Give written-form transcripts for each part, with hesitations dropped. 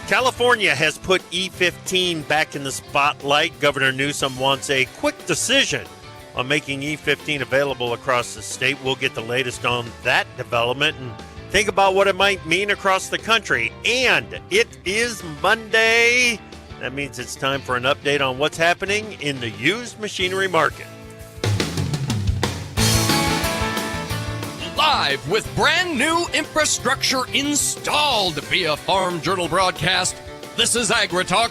California has put E15 back in the spotlight. Governor Newsom wants a quick decision on making E15 available across the state. We'll get the latest on that development and think about what it might mean across the country. And it is Monday. That means it's time for an update on what's happening in the used machinery market. Live with brand new infrastructure installed via Farm Journal broadcast, this is AgriTalk.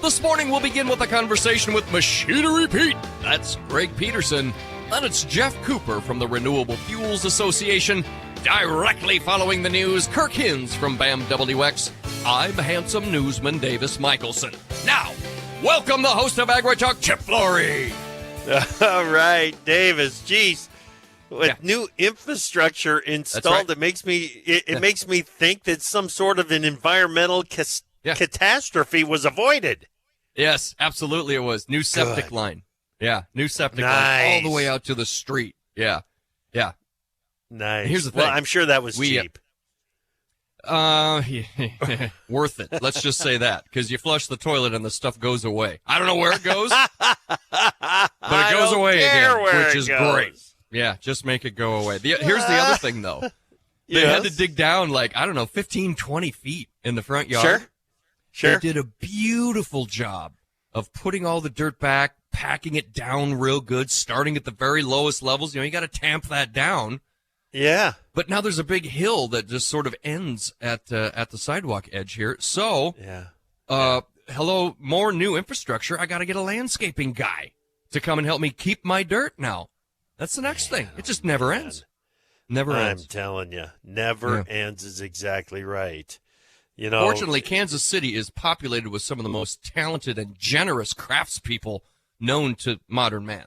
This morning we'll begin with a conversation with Machinery Pete. That's Greg Peterson. Then it's Jeff Cooper from the Renewable Fuels Association. Directly following the news, Kirk Hins from BAM WX. I'm handsome newsman Davis Michelson. Now, welcome the host of AgriTalk, Chip Flory. All right, Davis. Geez. With new infrastructure installed, right. it makes me think that some sort of an environmental catastrophe was avoided. Yes, absolutely it was. New septic line. Yeah, new septic Nice. line all the way out to the street. Yeah. Nice. Here's the thing. Well, I'm sure that was cheap. Worth it. Let's just say that, because you flush the toilet and the stuff goes away. I don't know where it goes, but it goes away again, which is great. Yeah, just make it go away. Here's the other thing, though. They had to dig down, 15, 20 feet in the front yard. Sure. They did a beautiful job of putting all the dirt back, packing it down real good, starting at the very lowest levels. You got to tamp that down. Yeah. But now there's a big hill that just sort of ends at the sidewalk edge here. So, hello, more new infrastructure. I got to get a landscaping guy to come and help me keep my dirt now. That's the next thing. It just never ends. Never ends. I'm telling you, never ends is exactly right. Fortunately, Kansas City is populated with some of the most talented and generous craftspeople known to modern man.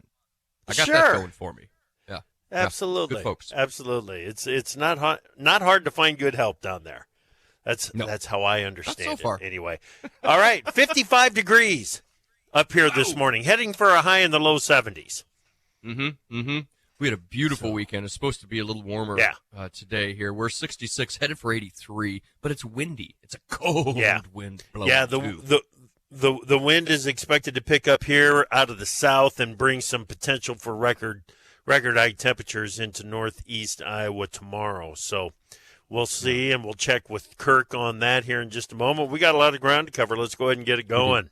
I got that going for me. Yeah, absolutely. Good folks. Absolutely. It's not hard to find good help down there. That's how I understand Not so far. it. Anyway, all right, 55 degrees up here this morning, heading for a high in the low 70s. We had a beautiful weekend. It's supposed to be a little warmer today here. We're 66, headed for 83, but it's windy. It's a cold wind blowing. Yeah, the wind is expected to pick up here out of the south and bring some potential for record high temperatures into northeast Iowa tomorrow. So we'll see, and we'll check with Kirk on that here in just a moment. We got a lot of ground to cover. Let's go ahead and get it going.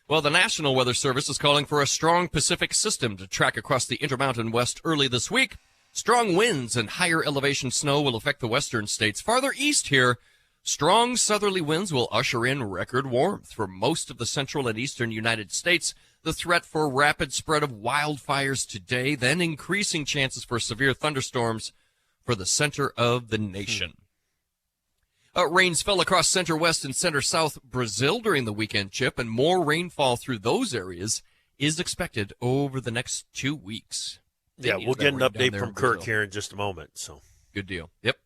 Well, the National Weather Service is calling for a strong Pacific system to track across the Intermountain West early this week. Strong winds and higher elevation snow will affect the western states. Farther east here, strong southerly winds will usher in record warmth for most of the central and eastern United States. The threat for rapid spread of wildfires today, then increasing chances for severe thunderstorms for the center of the nation. Rains fell across center-west and center-south Brazil during the weekend, Chip, and more rainfall through those areas is expected over the next 2 weeks. Yeah, we'll get an update from Kirk here in just a moment. So, good deal. Yep.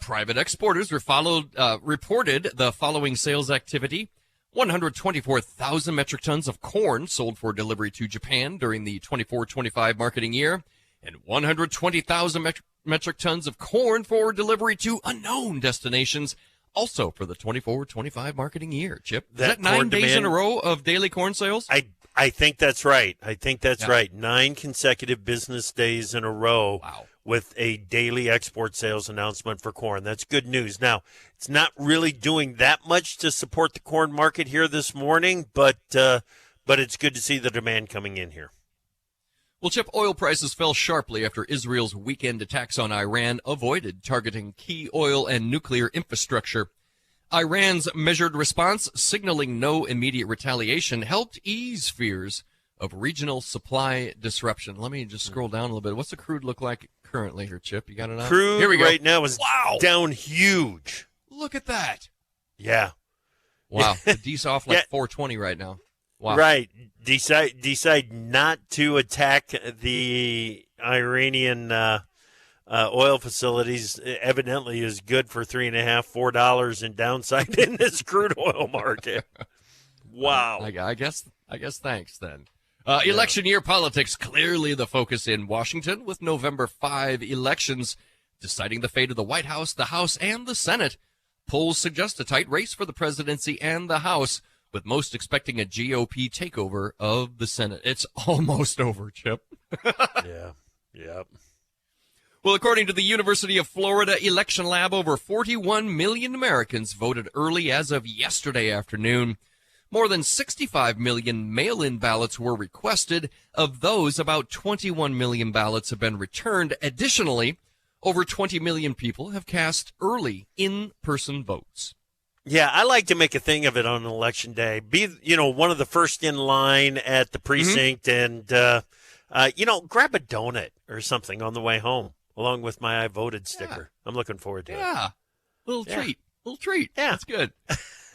Private exporters reported the following sales activity. 124,000 metric tons of corn sold for delivery to Japan during the 24-25 marketing year, and 120,000 metric tons of corn for delivery to unknown destinations, also for the 24-25 marketing year. Chip, is that 9 days in a row of daily corn sales? I think that's right. Right. 9 consecutive business days in a row with a daily export sales announcement for corn. That's good news. Now, it's not really doing that much to support the corn market here this morning, but it's good to see the demand coming in here. Well, Chip, oil prices fell sharply after Israel's weekend attacks on Iran avoided targeting key oil and nuclear infrastructure. Iran's measured response, signaling no immediate retaliation, helped ease fears of regional supply disruption. Let me just scroll down a little bit. What's the crude look like currently here, Chip? You got it on? Crude here we go. Right now is down huge. Look at that. Yeah. Wow. The D's off like 420 right now. Wow. Right. Decide not to attack the Iranian oil facilities. Evidently is good for $3.5, $4 in downside in this crude oil market. Wow. I guess thanks then. Election year politics, clearly the focus in Washington with November 5 elections deciding the fate of the White House, the House, and the Senate. Polls suggest a tight race for the presidency and the House, with most expecting a GOP takeover of the Senate. It's almost over, Chip. Yeah. Well, according to the University of Florida Election Lab, over 41 million Americans voted early as of yesterday afternoon. More than 65 million mail-in ballots were requested. Of those, about 21 million ballots have been returned. Additionally, over 20 million people have cast early in-person votes. Yeah, I like to make a thing of it on election day. Be, one of the first in line at the precinct and, grab a donut or something on the way home along with my I voted sticker. Yeah. I'm looking forward to it. Yeah, little treat. Yeah. That's good.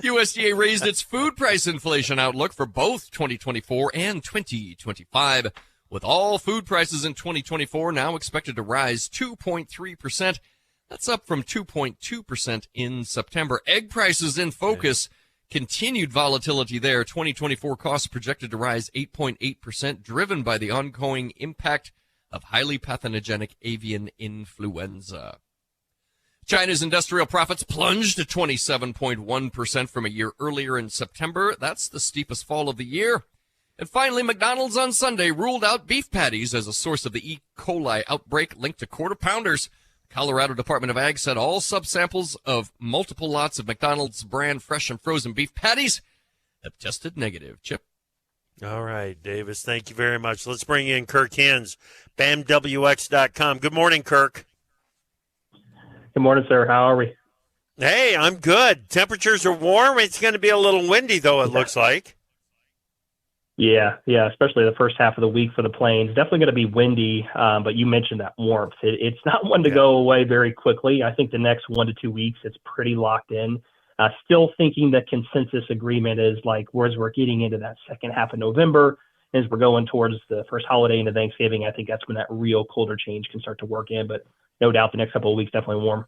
USDA raised its food price inflation outlook for both 2024 and 2025, with all food prices in 2024 now expected to rise 2.3%. That's up from 2.2% in September. Egg prices in focus. Continued volatility there. 2024 costs projected to rise 8.8%, driven by the ongoing impact of highly pathogenic avian influenza. China's industrial profits plunged to 27.1% from a year earlier in September. That's the steepest fall of the year. And finally, McDonald's on Sunday ruled out beef patties as a source of the E. coli outbreak linked to quarter pounders. Colorado Department of Ag said all subsamples of multiple lots of McDonald's brand fresh and frozen beef patties have tested negative. Chip? All right, Davis, thank you very much. Let's bring in Kirk Hens, BAMWX.com. Good morning, Kirk. Good morning, sir. How are we? Hey, I'm good. Temperatures are warm. It's going to be a little windy, though, it looks like. Yeah, especially the first half of the week for the plains. Definitely going to be windy, but you mentioned that warmth. It's not one to go away very quickly. I think the next 1 to 2 weeks, it's pretty locked in. Still thinking the consensus agreement is like, whereas we're getting into that second half of November, as we're going towards the first holiday into Thanksgiving, I think that's when that real colder change can start to work in. But no doubt the next couple of weeks definitely warm.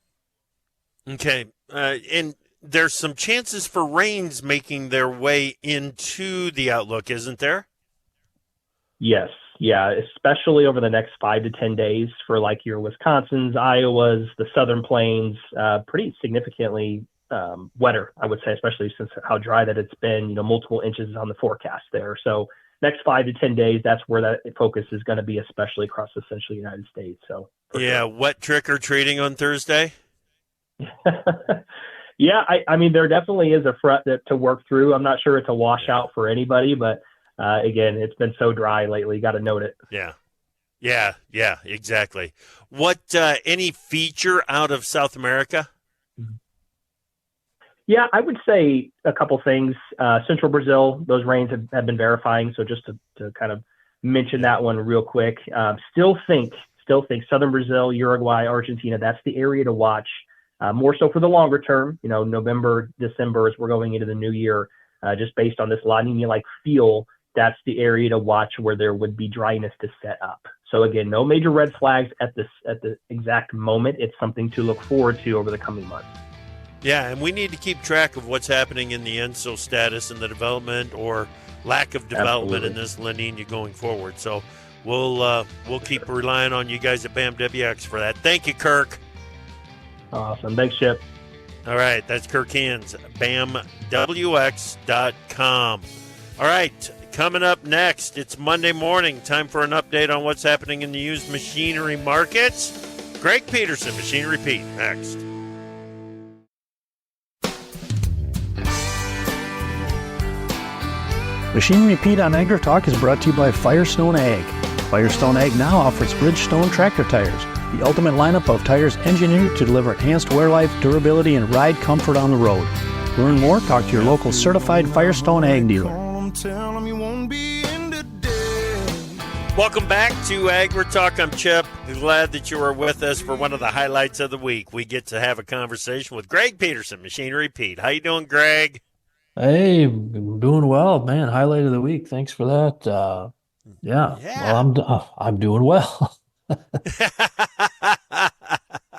Okay. And there's some chances for rains making their way into the outlook, isn't there? Yes. Yeah, especially over the next 5 to 10 days for like your Wisconsins, Iowas, the Southern Plains, pretty significantly wetter, I would say, especially since how dry that it's been, multiple inches on the forecast there. So next 5 to 10 days, that's where that focus is going to be, especially across the central United States. So yeah, wet trick-or-treating on Thursday? Yeah, I mean, there definitely is a front to work through. I'm not sure it's a washout for anybody, but again, it's been so dry lately. Got to note it. Yeah, exactly. What, any feature out of South America? Yeah, I would say a couple things. Central Brazil, those rains have been verifying. So just to kind of mention that one real quick. Still think Southern Brazil, Uruguay, Argentina, that's the area to watch. More so for the longer term, November, December, as we're going into the new year, just based on this La Nina-like feel, that's the area to watch where there would be dryness to set up. So again, no major red flags at the exact moment. It's something to look forward to over the coming months. Yeah, and we need to keep track of what's happening in the ENSO status and the development or lack of development in this La Nina going forward. So we'll keep relying on you guys at BAMWX for that. Thank you, Kirk. Awesome. Thanks, Chip. All right. That's Kirk Hens, BAMWX.com. All right. Coming up next, it's Monday morning. Time for an update on what's happening in the used machinery markets. Greg Peterson, Machinery Pete, next. Machinery Pete on AgriTalk is brought to you by Firestone Ag. Firestone Ag now offers Bridgestone tractor tires, the ultimate lineup of tires engineered to deliver enhanced wear life, durability, and ride comfort on the road. To learn more, talk to your local certified Firestone Ag dealer. Welcome back to AgriTalk. I'm Chip. Glad that you are with us for one of the highlights of the week. We get to have a conversation with Greg Peterson, Machinery Pete. How you doing, Greg? Hey, I'm doing well, man. Highlight of the week. Thanks for that. Yeah. Well, I'm doing well.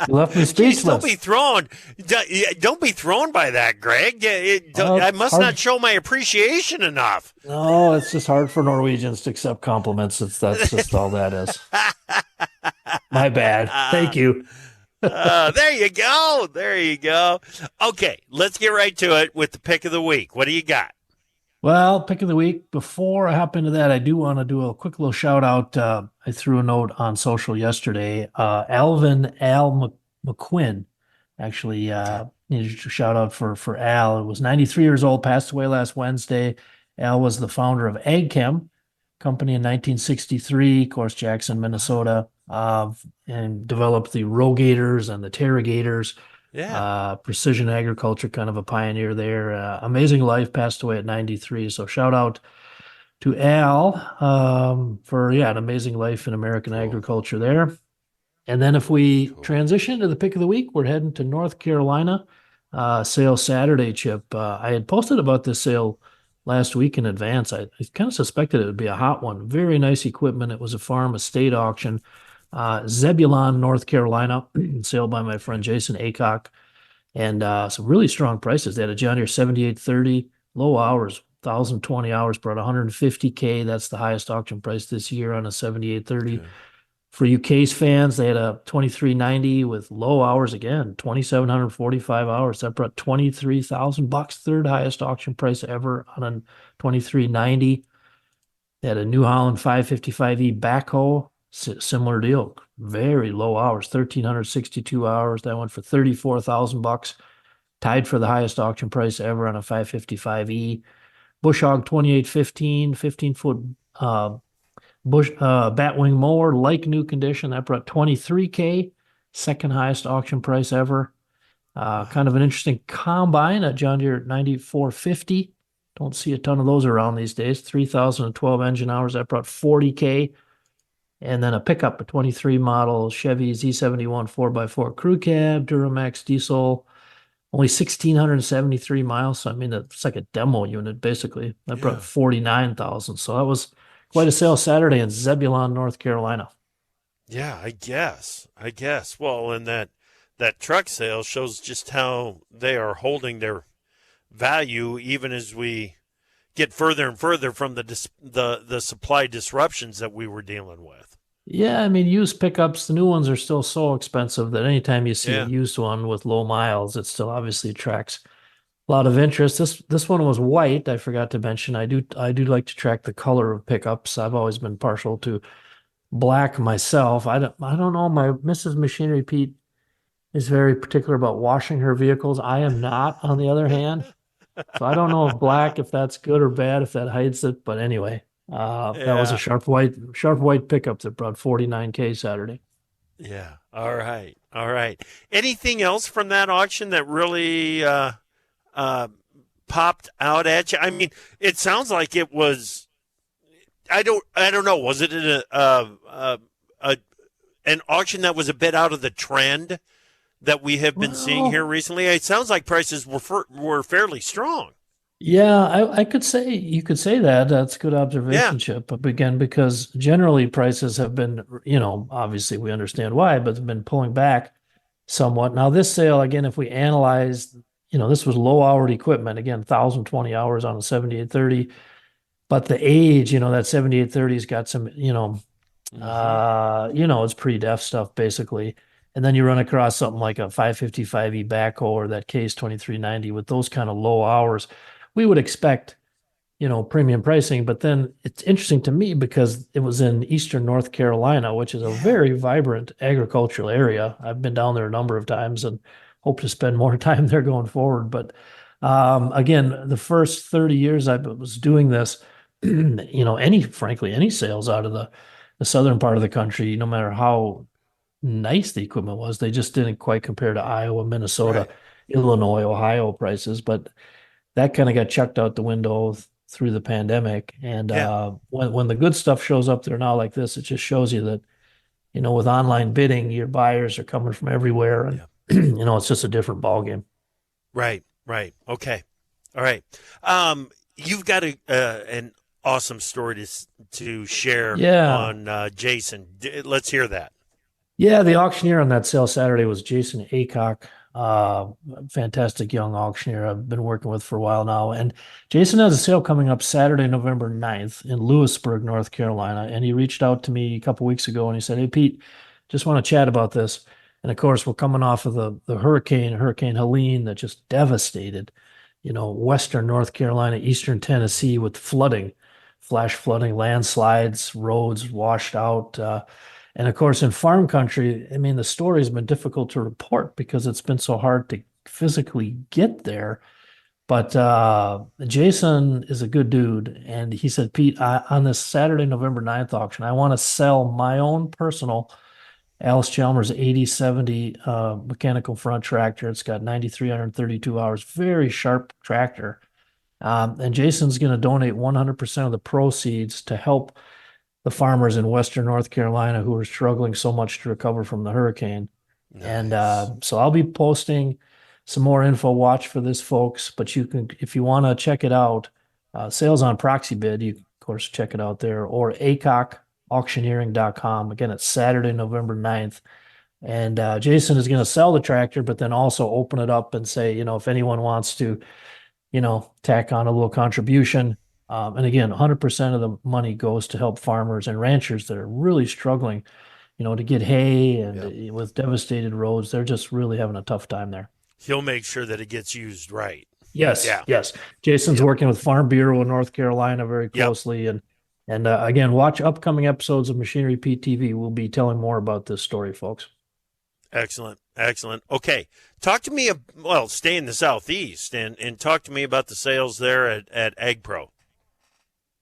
You left me speechless. Jeez, don't be thrown by that, Greg. I must not show my appreciation enough. No, it's just hard for Norwegians to accept compliments. That's just all that is. My bad. Thank you. There you go. There you go. Okay, let's get right to it with the pick of the week. What do you got? Well, pick of the week. Before I hop into that, I do want to do a quick little shout out. I threw a note on social yesterday. Alvin Al McQuinn, actually, shout out for Al. It was 93 years old, passed away last Wednesday. Al was the founder of AgChem company in 1963, of course, Jackson, Minnesota, and developed the rogators and the Terragators. Yeah. Precision agriculture, kind of a pioneer there. Amazing life, passed away at 93. So shout out to Al for an amazing life in American agriculture there. And then if we transition to the pick of the week, we're heading to North Carolina. Sale Saturday, Chip. I had posted about this sale last week in advance. I kind of suspected it would be a hot one. Very nice equipment. It was a farm estate auction. Zebulon, North Carolina, sale by my friend Jason Acock, and some really strong prices. They had a John Deere 7830, low hours, 1,020 hours, brought 150K. That's the highest auction price this year on a 7830. Okay. For you Case fans, they had a 2390 with low hours again, 2,745 hours. That brought $23,000, third highest auction price ever on a 2390. They had a New Holland 555E backhoe. Similar deal, very low hours, 1,362 hours. That went for $34,000, tied for the highest auction price ever on a 555E. Bush hog 2815, 15-foot batwing mower, like new condition. That brought $23K, second highest auction price ever. Kind of an interesting combine, a John Deere 9450. Don't see a ton of those around these days. 3,012 engine hours. That brought $40K. And then a pickup, a 23 model Chevy Z71 4x4 crew cab, Duramax diesel, only 1,673 miles. So, I mean, it's like a demo unit, basically. That brought 49,000. So that was quite a sale Saturday in Zebulon, North Carolina. Yeah, I guess. Well, and that truck sale shows just how they are holding their value even as we get further and further from the supply disruptions that we were dealing with. Yeah, I mean, used pickups, the new ones are still so expensive that anytime you see a used one with low miles, it still obviously attracts a lot of interest. This one was white. I forgot to mention. I do like to track the color of pickups. I've always been partial to black myself. I don't know. My Mrs. Machinery Pete is very particular about washing her vehicles. I am not, on the other hand. So I don't know if that's good or bad, if that hides it. But anyway, that was a sharp white pickup that brought $49K Saturday. Yeah. All right. Anything else from that auction that really popped out at you? I mean, it sounds like it was. I don't know. Was it an auction that was a bit out of the trend that we have been seeing here recently? It sounds like prices were fairly strong. Yeah, I could say, you could say that. That's a good observation, Chip. But again, because generally prices have been, obviously we understand why, but have been pulling back somewhat. Now this sale, again, if we analyze, this was low hour equipment, again, 1,020 hours on a 7830, but the age, that 7830's got some, it's pre-def stuff basically. And then you run across something like a 555E backhoe or that Case 2390 with those kind of low hours. We would expect, premium pricing, but then it's interesting to me because it was in eastern North Carolina, which is a very vibrant agricultural area. I've been down there a number of times and hope to spend more time there going forward. But again, the first 30 years I was doing this, any sales out of the southern part of the country, no matter how nice the equipment was, they just didn't quite compare to Iowa, Minnesota, Illinois, Ohio prices. But that kind of got chucked out the window through the pandemic. And when the good stuff shows up there now like this, it just shows you that, with online bidding, your buyers are coming from everywhere. And, it's just a different ballgame. Right. Okay. All right. You've got an awesome story to share on Jason. Let's hear that. Yeah, the auctioneer on that sale Saturday was Jason Acock. Fantastic young auctioneer I've been working with for a while now. And Jason has a sale coming up Saturday, November 9th in Lewisburg, North Carolina. And he reached out to me a couple weeks ago and he said, "Hey, Pete, just want to chat about this." And of course, we're coming off of the Hurricane Helene that just devastated, Western North Carolina, Eastern Tennessee with flooding, flash flooding, landslides, roads washed out. And of course, in farm country, I mean, the story has been difficult to report because it's been so hard to physically get there. But Jason is a good dude. And he said, Pete, on this Saturday, November 9th auction, I want to sell my own personal Alice Chalmers 8070 mechanical front tractor. It's got 9,332 hours, very sharp tractor. And Jason's going to donate 100% of the proceeds to help the farmers in Western North Carolina who are struggling so much to recover from the hurricane. Nice. And so I'll be posting some more info. Watch for this, folks. But you can, if you want to check it out, sales on proxy bid, you can, of course, check it out there, or acocauctioneering.com. Again, it's Saturday, November 9th. And Jason is going to sell the tractor, but then also open it up and say, if anyone wants to, tack on a little contribution. And again, 100% of the money goes to help farmers and ranchers that are really struggling, to get hay, and with devastated roads, they're just really having a tough time there. He'll make sure that it gets used right. Yes. Yeah. Yes. Jason's working with Farm Bureau in North Carolina very closely. And again, watch upcoming episodes of Machinery Pete TV. We'll be telling more about this story, folks. Excellent. Okay. Talk to me, stay in the Southeast and talk to me about the sales there at AgPro.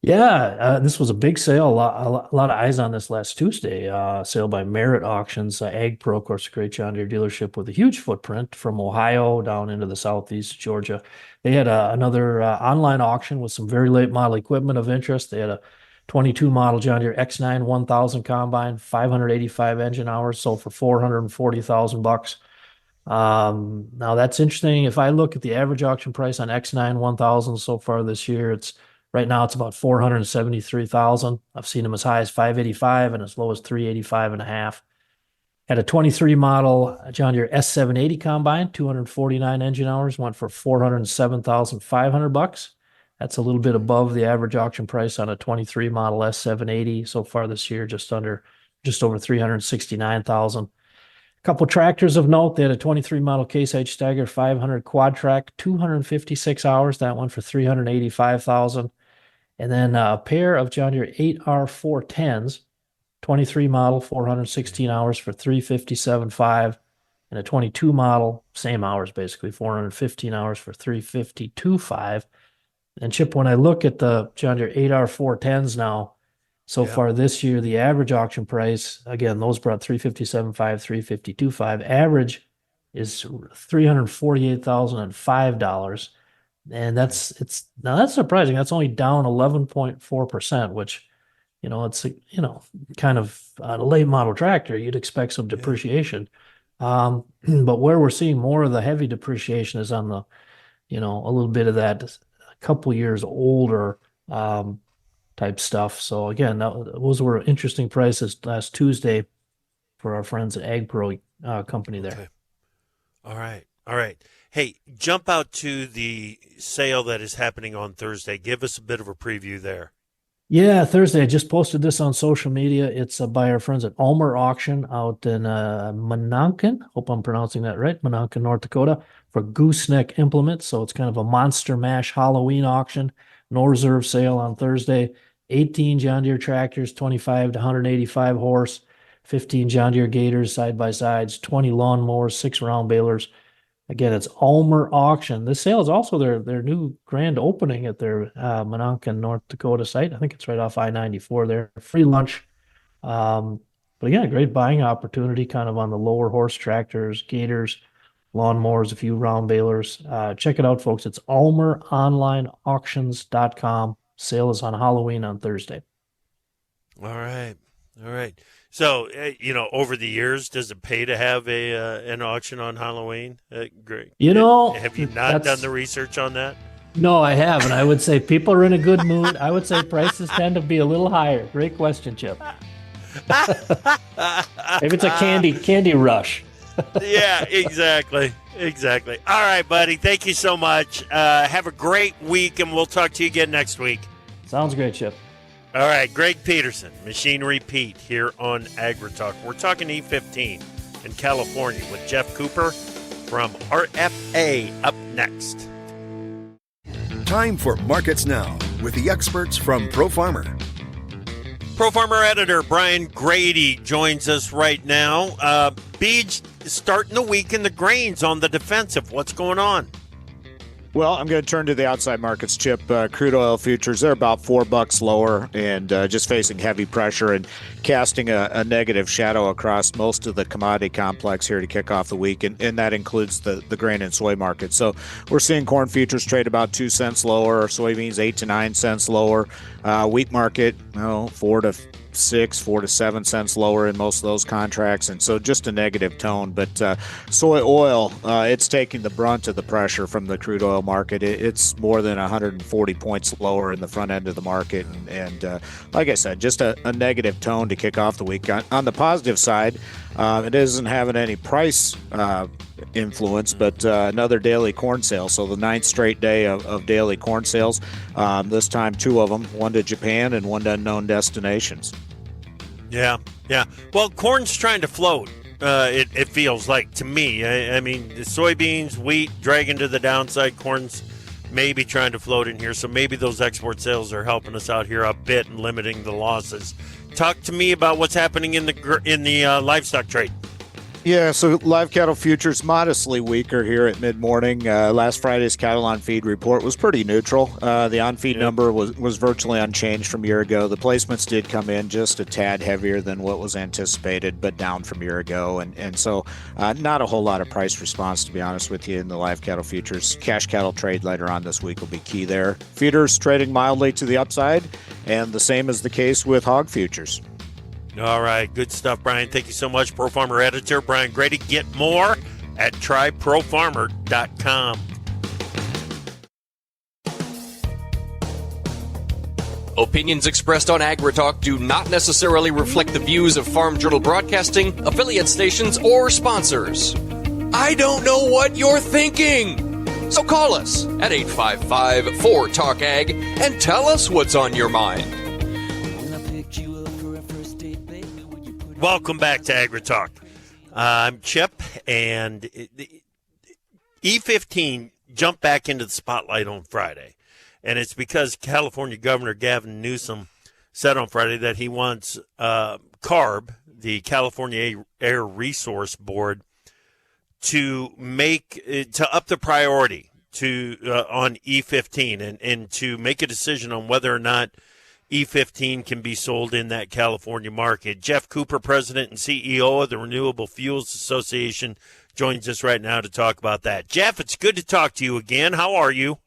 Yeah, this was a big sale. A lot of eyes on this last Tuesday. Sale by Merit Auctions. AgPro, of course, a great John Deere dealership with a huge footprint from Ohio down into the Southeast, Georgia. They had another online auction with some very late model equipment of interest. They had a 22 model John Deere X9 1000 combine, 585 engine hours, sold for $440,000. Now that's interesting. If I look at the average auction price on X9 1000 so far this year, right now it's about $473,000. I've seen them as high as $585 and as low as $385.5. Had a 23 model John Deere S780 combine, 249 engine hours, went for $407,500. That's a little bit above the average auction price on a 23 model S780 so far this year, just over $369,000. A couple tractors of note. They had a 23 model Case IH Stagger 500 quad track, 256 hours. That one for $385,000. And then a pair of John Deere 8R410s, 23 model, 416 hours for $357,500. And a 22 model, same hours basically, 415 hours for $352,500. And Chip, when I look at the John Deere 8R410s now, so far this year, the average auction price, again, those brought $357,500, $352,500. Average is $348,005. And that's surprising. That's only down 11.4%, which, it's, kind of a late model tractor. You'd expect some depreciation. But where we're seeing more of the heavy depreciation is on the, a little bit of that a couple years older type stuff. So again, those were interesting prices last Tuesday for our friends at AgPro company there. Okay. All right. Hey, jump out to the sale that is happening on Thursday. Give us a bit of a preview there. Yeah, Thursday. I just posted this on social media. It's by our friends at Ulmer Auction out in Mononkin. Hope I'm pronouncing that right. Mononkin, North Dakota, for gooseneck implements. So it's kind of a monster mash Halloween auction. No reserve sale on Thursday. 18 John Deere tractors, 25 to 185 horse, 15 John Deere Gators side-by-sides, 20 lawnmowers, 6 round balers. Again, it's Ulmer Auction. This sale is also their new grand opening at their Mononkin, North Dakota site. I think it's right off I-94 there. Free lunch. But again, a great buying opportunity kind of on the lower horse tractors, Gators, lawnmowers, a few round balers. Check it out, folks. It's ulmeronlineauctions.com. Sale is on Halloween on Thursday. All right. So, over the years, does it pay to have an auction on Halloween? Great. Have you not done the research on that? No, I haven't. I would say people are in a good mood. I would say prices tend to be a little higher. Great question, Chip. Maybe it's a candy rush. Yeah, exactly. All right, buddy. Thank you so much. Have a great week, and we'll talk to you again next week. Sounds great, Chip. All right, Greg Peterson, Machinery Pete, here on AgriTalk. We're talking E15. in California with Jeff Cooper from RFA up next. Time for Markets Now with the experts from ProFarmer. ProFarmer editor Brian Grady joins us right now. Beej, starting the week in the grains on the defensive. What's going on? Well, I'm going to turn to the outside markets, Chip. Crude oil futures, they're about $4 lower and just facing heavy pressure and casting a negative shadow across most of the commodity complex here to kick off the week, and that includes the grain and soy market. So we're seeing corn futures trade about 2 cents lower, soybeans 8 to 9 cents lower, wheat market 4 to 7 cents lower in most of those contracts, and so just a negative tone. But soy oil, it's taking the brunt of the pressure from the crude oil market. It's more than 140 points lower in the front end of the market, and like I said, just a negative tone to kick off the week. On the positive side, it isn't having any price influence, but another daily corn sale. So the 9th straight day of daily corn sales, this time 2 of them, one to Japan and one to unknown destinations. Yeah. Well, corn's trying to float, it feels like to me. I mean, the soybeans, wheat dragging to the downside, corn's maybe trying to float in here. So maybe those export sales are helping us out here a bit and limiting the losses. Talk to me about what's happening in the livestock trade. Yeah, so live cattle futures modestly weaker here at mid-morning. Last Friday's cattle on feed report was pretty neutral. The on-feed number was virtually unchanged from a year ago. The placements did come in just a tad heavier than what was anticipated, but down from a year ago. And so not a whole lot of price response, to be honest with you, in the live cattle futures. Cash cattle trade later on this week will be key there. Feeders trading mildly to the upside, and the same is the case with hog futures. All right, good stuff, Brian. Thank you so much, ProFarmer editor Brian Grady. Get more at tryprofarmer.com. Opinions expressed on AgriTalk do not necessarily reflect the views of Farm Journal Broadcasting, affiliate stations, or sponsors. I don't know what you're thinking. So call us at 855-4-TALK-AG and tell us what's on your mind. Welcome back to AgriTalk. I'm Chip, and E15 jumped back into the spotlight on Friday. And it's because California Governor Gavin Newsom said on Friday that he wants CARB, the California Air Resource Board, to up the priority on E15 and to make a decision on whether or not E15 can be sold in that California market. Jeff Cooper, president and CEO of the Renewable Fuels Association, joins us right now to talk about that. Jeff, it's good to talk to you again. How are you?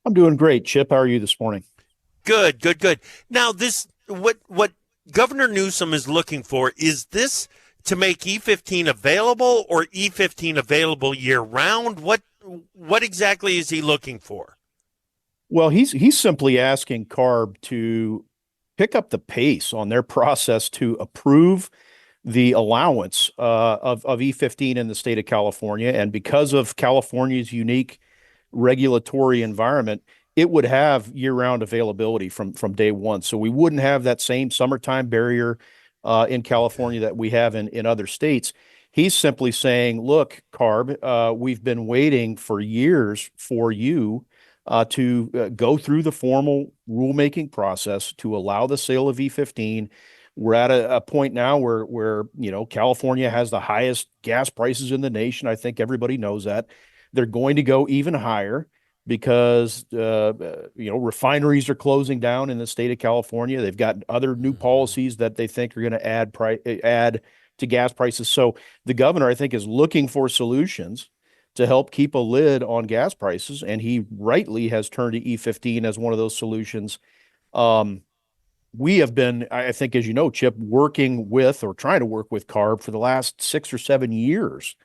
I'm doing great. Chip, how are you this morning? Good. Now, what Governor Newsom is looking for, is this to make E15 available or E15 available year-round? What exactly is he looking for? Well, he's simply asking CARB to pick up the pace on their process to approve the allowance of E15 in the state of California. And because of California's unique regulatory environment, it would have year-round availability from day one. So we wouldn't have that same summertime barrier in California that we have in other states. He's simply saying, look, CARB, we've been waiting for years for you to go through the formal rulemaking process to allow the sale of E15. We're at a point now where California has the highest gas prices in the nation. I think everybody knows that. They're going to go even higher because refineries are closing down in the state of California. They've got other new policies that they think are going to add to gas prices. So the governor, I think, is looking for solutions to help keep a lid on gas prices, and he rightly has turned to E15 as one of those solutions. We have been, I think, as you know, Chip, working with or trying to work with CARB for the last 6 or 7 years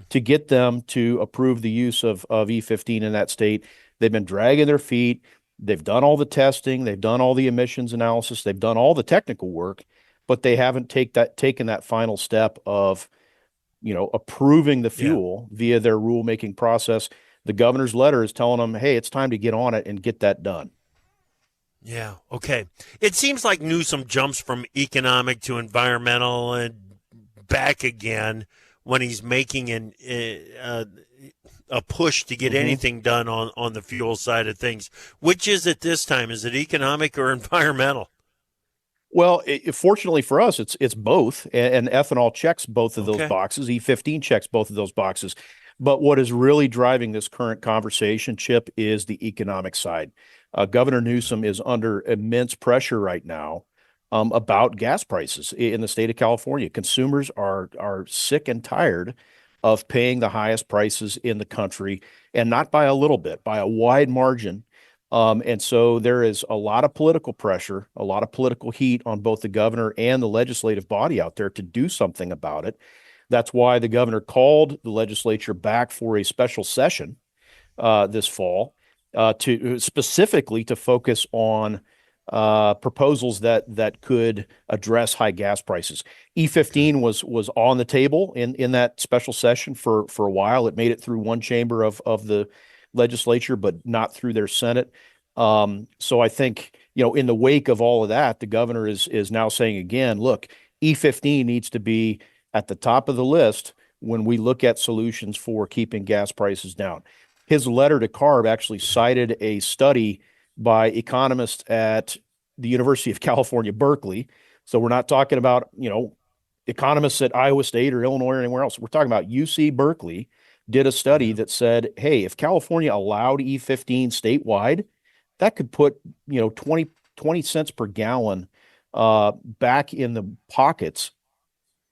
to get them to approve the use of E15 in that state. They've been dragging their feet. They've done all the testing. They've done all the emissions analysis. They've done all the technical work, but they haven't taken that final step of approving the fuel via their rulemaking process. The governor's letter is telling them, hey, it's time to get on it and get that done. Yeah, okay. It seems like Newsom jumps from economic to environmental and back again when he's making a push to get anything done on the fuel side of things. Which is it this time? Is it economic or environmental? Well, fortunately for us, it's both, and ethanol checks both of those boxes. E15 checks both of those boxes. But what is really driving this current conversation, Chip, is the economic side. Governor Newsom is under immense pressure right now about gas prices in the state of California. Consumers are sick and tired of paying the highest prices in the country, and not by a little bit, by a wide margin. And so there is a lot of political pressure, a lot of political heat on both the governor and the legislative body out there to do something about it. That's why the governor called the legislature back for a special session this fall to specifically to focus on proposals that could address high gas prices. E15 was on the table in that special session for a while. It made it through one chamber of the legislature, but not through their Senate. So I think, in the wake of all of that, the governor is now saying again, look, E15 needs to be at the top of the list when we look at solutions for keeping gas prices down. His letter to CARB actually cited a study by economists at the University of California, Berkeley. So we're not talking about, economists at Iowa State or Illinois or anywhere else. We're talking about UC Berkeley did a study that said, hey, if California allowed E15 statewide, that could put, 20 cents per gallon back in the pockets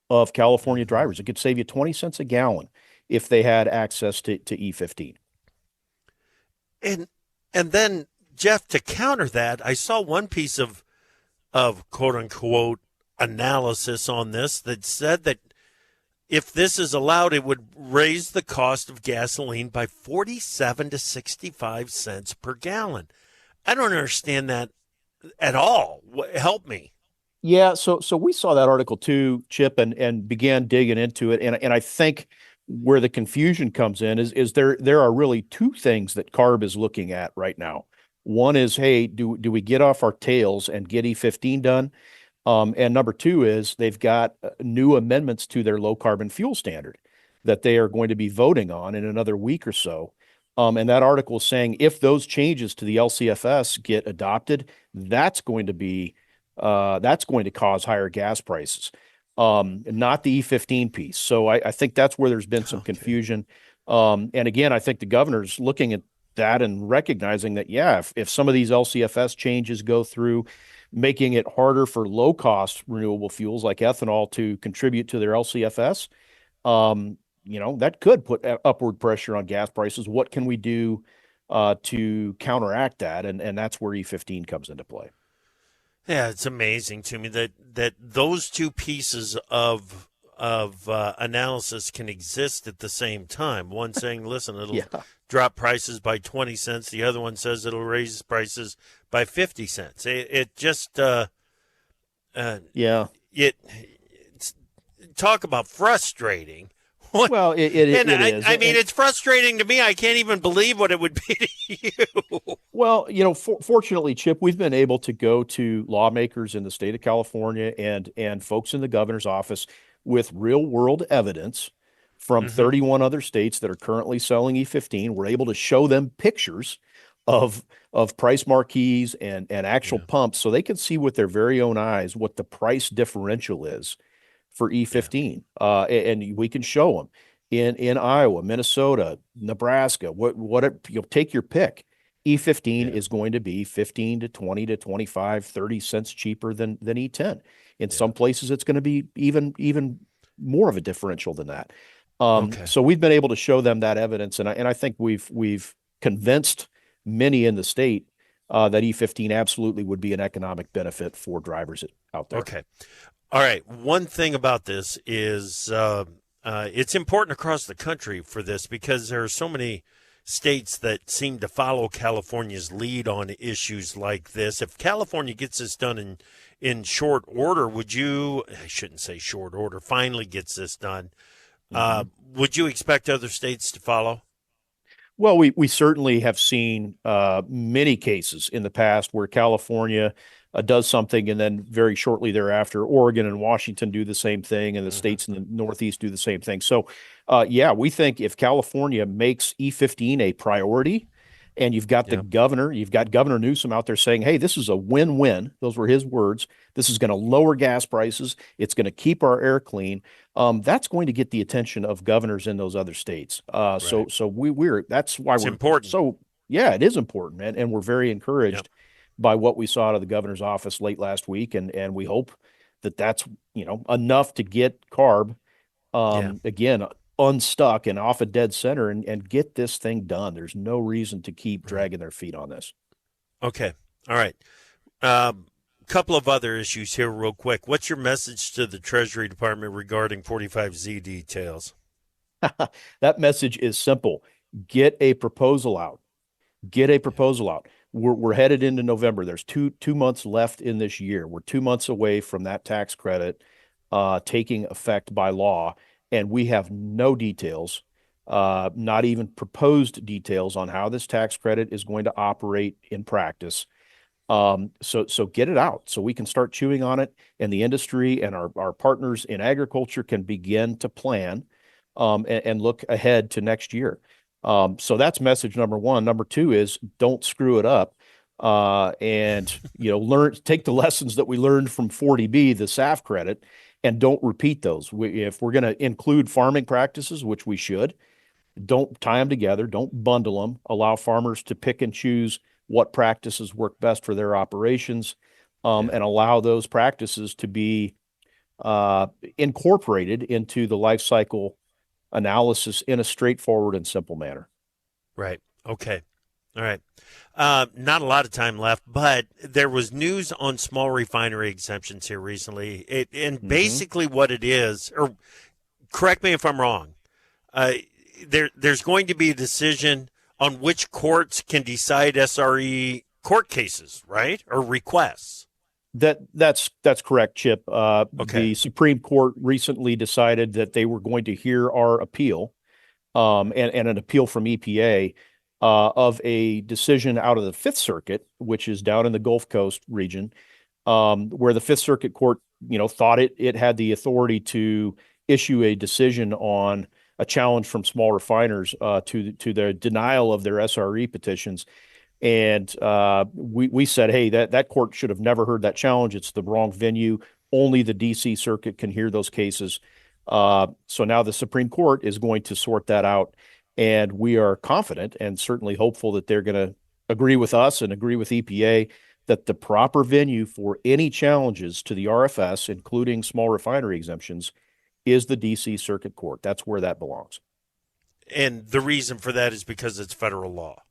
of California drivers. It could save you 20 cents a gallon if they had access to E15. And then, Jeff, to counter that, I saw one piece of quote unquote analysis on this that said that if this is allowed, it would raise the cost of gasoline by 47 to 65 cents per gallon. I don't understand that at all. Help me. Yeah, so we saw that article too, Chip, and began digging into it. And I think where the confusion comes in is there are really two things that CARB is looking at right now. One is, hey, do we get off our tails and get E15 done? And number two is they've got new amendments to their low carbon fuel standard that they are going to be voting on in another week or so. And that article is saying if those changes to the LCFS get adopted, that's going to cause higher gas prices, not the E15 piece. So I think that's where there's been some confusion. And again, I think the governor's looking at that and recognizing that, yeah, if some of these LCFS changes go through, making it harder for low cost renewable fuels like ethanol to contribute to their LCFS, that could put upward pressure on gas prices. What can we do to counteract that? And that's where E15 comes into play. Yeah, it's amazing to me that those two pieces of analysis can exist at the same time. One saying, listen, it'll drop prices by 20 cents. The other one says it'll raise prices by 50 cents. It just, talk about frustrating. Well, it is. I mean, it's frustrating to me. I can't even believe what it would be to you. Well, fortunately, Chip, we've been able to go to lawmakers in the state of California and folks in the governor's office with real world evidence from 31 other states that are currently selling E15. We're able to show them pictures of price marquees and actual pumps so they can see with their very own eyes what the price differential is for E15. And we can show them in Iowa, Minnesota, Nebraska, take your pick. E15 is going to be 15 to 20 to 25, 30 cents cheaper than E10. In some places, it's going to be even more of a differential than that. So we've been able to show them that evidence. And I think we've convinced many in the state that E15 absolutely would be an economic benefit for drivers out there. Okay. All right. One thing about this is it's important across the country for this because there are so many states that seem to follow California's lead on issues like this. If California gets this done in short order, I shouldn't say short order, finally gets this done, would you expect other states to follow? Well, we certainly have seen many cases in the past where California does something, and then very shortly thereafter, Oregon and Washington do the same thing, and the states in the Northeast do the same thing. So, yeah, we think if California makes E15 a priority, and you've got Governor Newsom out there saying, hey, this is a win-win. Those were his words. This is going to lower gas prices. It's going to keep our air clean. That's going to get the attention of governors in those other states. So that's why It's important. So yeah, it is important, man. And we're very encouraged by what we saw out of the governor's office late last week. And we hope that that's, enough to get CARB, again, unstuck and off a dead center and get this thing done. There's no reason to keep dragging their feet on this. Okay. All right. Couple of other issues here real quick. What's your message to the Treasury Department regarding 45Z details? That message is simple. Get a proposal out. Get a proposal out. We're headed into November. There's two months left in this year. We're 2 months away from that tax credit taking effect by law. And we have no details, not even proposed details on how this tax credit is going to operate in practice. So get it out so we can start chewing on it, and the industry and our partners in agriculture can begin to plan and look ahead to next year. So that's message number one. Number two is don't screw it up. And take the lessons that we learned from 40B, the SAF credit, and don't repeat those. If we're going to include farming practices, which we should, don't tie them together, don't bundle them, allow farmers to pick and choose what practices work best for their operations, and allow those practices to be incorporated into the life cycle analysis in a straightforward and simple manner. Right. Okay. All right. Not a lot of time left, but there was news on small refinery exemptions here recently. Basically what it is, or correct me if I'm wrong, there's going to be a decision on which courts can decide SRE court cases, right? Or requests. That's correct, Chip. Okay. The Supreme Court recently decided that they were going to hear our appeal, and an appeal from EPA of a decision out of the Fifth Circuit, which is down in the Gulf Coast region, where the Fifth Circuit Court, thought it had the authority to issue a decision on a challenge from small refiners to the denial of their SRE petitions. And we said, hey, that court should have never heard that challenge. It's the wrong venue. Only the DC Circuit can hear those cases. So now the Supreme Court is going to sort that out. And we are confident and certainly hopeful that they're going to agree with us and agree with EPA that the proper venue for any challenges to the RFS, including small refinery exemptions, is the DC Circuit Court. That's where that belongs. And the reason for that is because it's federal law.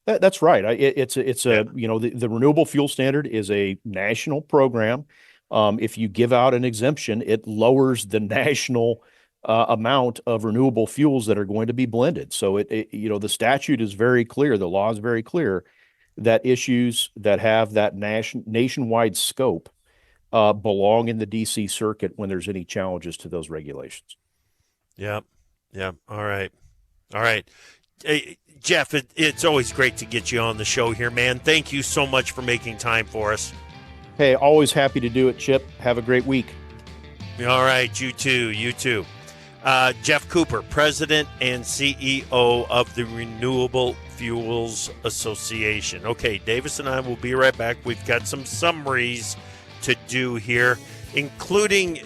That's right. The renewable fuel standard is a national program. If you give out an exemption, it lowers the national amount of renewable fuels that are going to be blended. So the statute is very clear. The law is very clear that issues that have that nationwide scope belong in the DC Circuit when there's any challenges to those regulations. Yep. All right. Hey, Jeff, it's always great to get you on the show here, man. Thank you so much for making time for us. Hey, always happy to do it, Chip. Have a great week. All right, you too. Jeff Cooper, President and CEO of the Renewable Fuels Association. Okay, Davis and I will be right back. We've got some summaries to do here, including,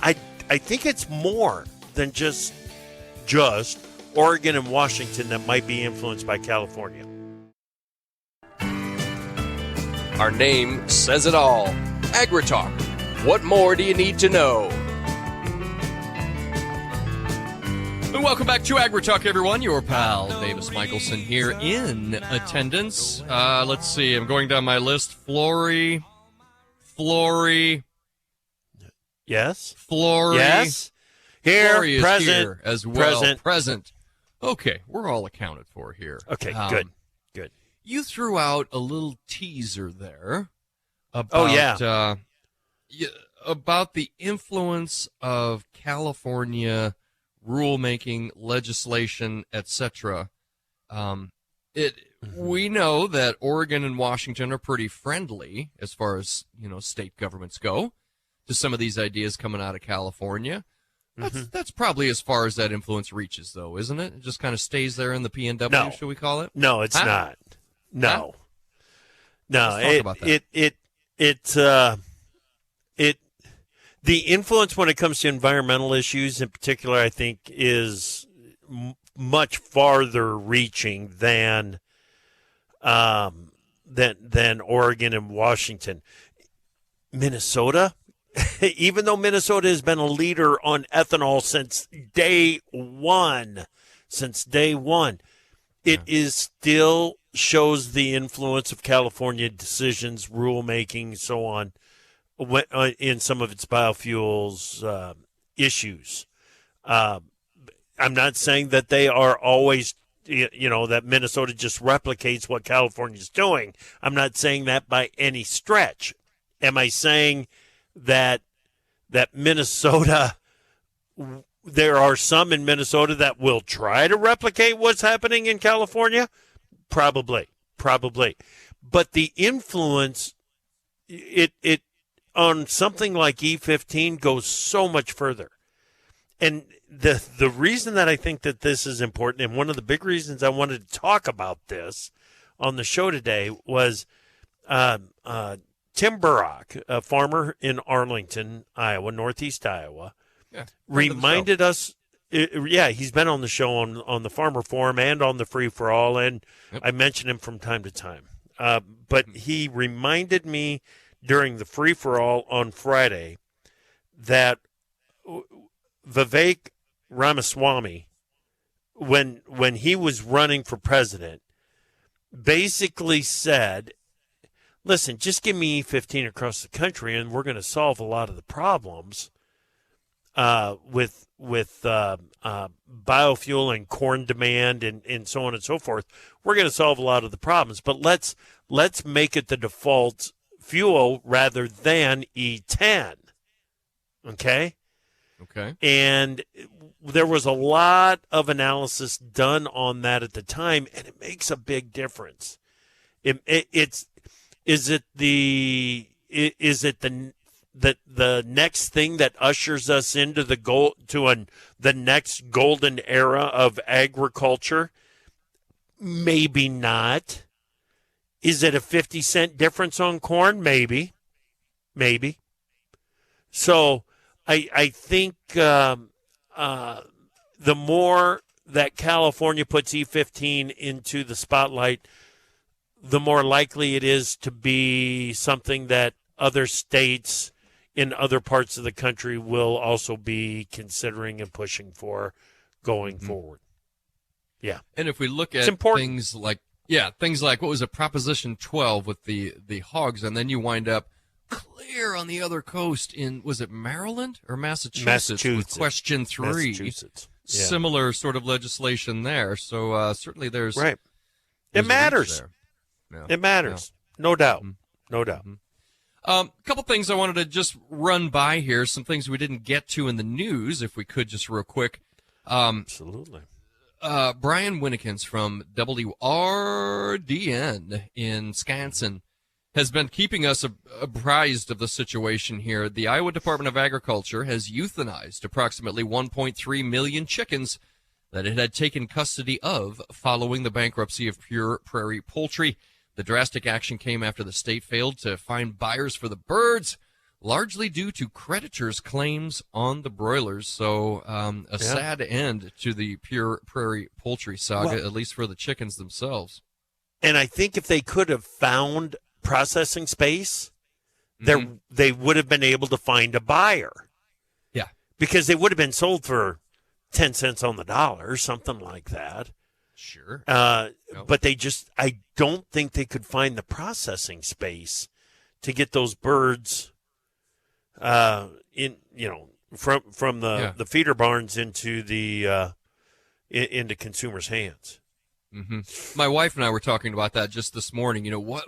I think it's more than just Oregon and Washington that might be influenced by California. Our name says it all. AgriTalk. What more do you need to know? And welcome back to AgriTalk, everyone. Your pal, Davis Michelson, here in attendance. Let's see. I'm going down my list. Flory. Yes. Flory. Yes. Here. Flory is present. here as well. Present. Okay. We're all accounted for here. Okay. Good. You threw out a little teaser there about about the influence of California rulemaking, legislation, etc. We know that Oregon and Washington are pretty friendly as far as, state governments go to some of these ideas coming out of California. That's probably as far as that influence reaches, though, isn't it? It just kind of stays there in the PNW, No. should we call it? No, it's not. No. No, Let's talk about that. The influence when it comes to environmental issues in particular, I think, is much farther reaching than Oregon and Washington. Minnesota, even though Minnesota has been a leader on ethanol since day one, it is still shows the influence of California decisions, rulemaking, so on, in some of its biofuels issues. I'm not saying that they are always, that Minnesota just replicates what California's doing. I'm not saying that by any stretch. Am I saying that Minnesota, there are some in Minnesota that will try to replicate what's happening in California? Probably. But the influence, it on something like E15 goes so much further. And the reason that I think that this is important, and one of the big reasons I wanted to talk about this on the show today, was Tim Burrock, a farmer in Arlington, Iowa, northeast Iowa, reminded us. He's been on the show on the Farmer Forum and on the Free for All, and I mention him from time to time. But he reminded me during the Free for All on Friday that Vivek Ramaswamy, when he was running for president, basically said, listen, just give me E15 across the country and we're going to solve a lot of the problems with biofuel and corn demand and so on and so forth. We're going to solve a lot of the problems, but let's make it the default fuel rather than E10. Okay? Okay. And there was a lot of analysis done on that at the time, and it makes a big difference. Is it the next thing that ushers us into the next golden era of agriculture? Maybe not. Is it a 50-cent difference on corn? Maybe. So I think the more that California puts E15 into the spotlight, the more likely it is to be something that other states in other parts of the country will also be considering and pushing for going forward. Yeah. And if we look at things like what was it, Proposition 12 with the hogs, and then you wind up clear on the other coast in, was it Maryland or Massachusetts? With Question 3. Massachusetts. Yeah. Similar sort of legislation there. So certainly there's right. There's it matters. Yeah. It matters. Yeah. No doubt. No doubt. A couple things I wanted to just run by here. Some things we didn't get to in the news, if we could just real quick. Absolutely. Brian Winnikins from WRDN in Wisconsin has been keeping us apprised of the situation here. The Iowa Department of Agriculture has euthanized approximately 1.3 million chickens that it had taken custody of following the bankruptcy of Pure Prairie Poultry. The drastic action came after the state failed to find buyers for the birds, largely due to creditors' claims on the broilers. So sad end to the Pure Prairie Poultry saga, at least for the chickens themselves. And I think if they could have found processing space, they would have been able to find a buyer. Yeah. Because they would have been sold for 10 cents on the dollar, something like that. Sure. But I don't think they could find the processing space to get those birds from the feeder barns into the into consumers' hands. My wife and I were talking about that just this morning. What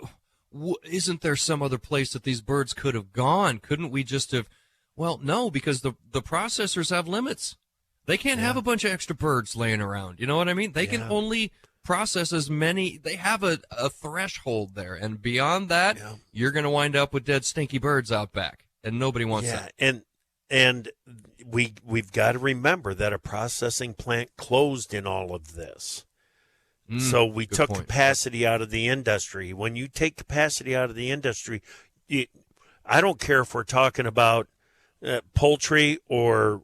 isn't there some other place that these birds could have gone? Couldn't we just have? Well, no, because the processors have limits. They can't have a bunch of extra birds laying around. You know what I mean? They can only process as many. They have a threshold there, and beyond that, you're going to wind up with dead, stinky birds out back, and nobody wants that. And we've got to remember that a processing plant closed in all of this. So we took capacity out of the industry. When you take capacity out of the industry, I don't care if we're talking about poultry or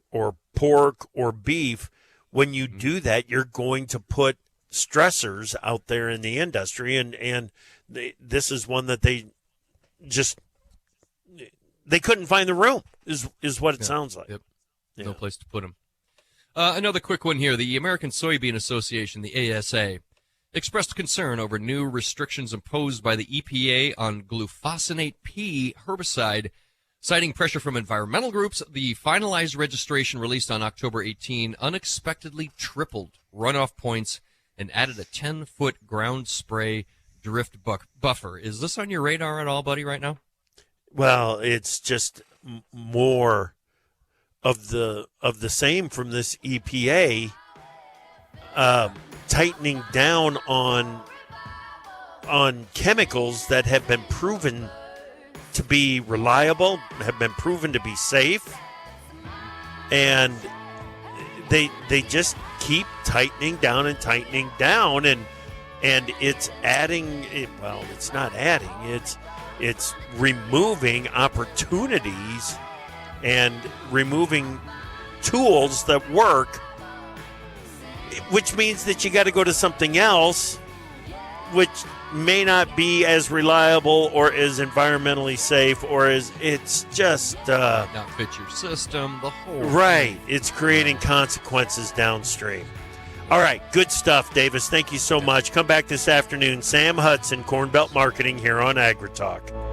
pork or beef. When you do that, you're going to put stressors out there in the industry, and this is one that they couldn't find the room is what it sounds like. No place to put them. Another quick one here. The American Soybean Association, the ASA, expressed concern over new restrictions imposed by the EPA on glufosinate P herbicide. Citing pressure from environmental groups, the finalized registration released on October 18 unexpectedly tripled runoff points and added a 10-foot ground spray drift buffer. Is this on your radar at all, buddy, right now? Well, it's just more of the same from this EPA, tightening down on chemicals that have been proven to be reliable, have been proven to be safe, and they just keep tightening down, and it's adding. Well, it's not adding. It's removing opportunities and removing tools that work, which means that you got to go to something else, which may not be as reliable or as environmentally safe, or it's just not fit your system, the whole right. It's creating consequences downstream. All right, good stuff, Davis. Thank you so much. Come back this afternoon. Sam Hudson, Cornbelt Marketing, here on AgriTalk.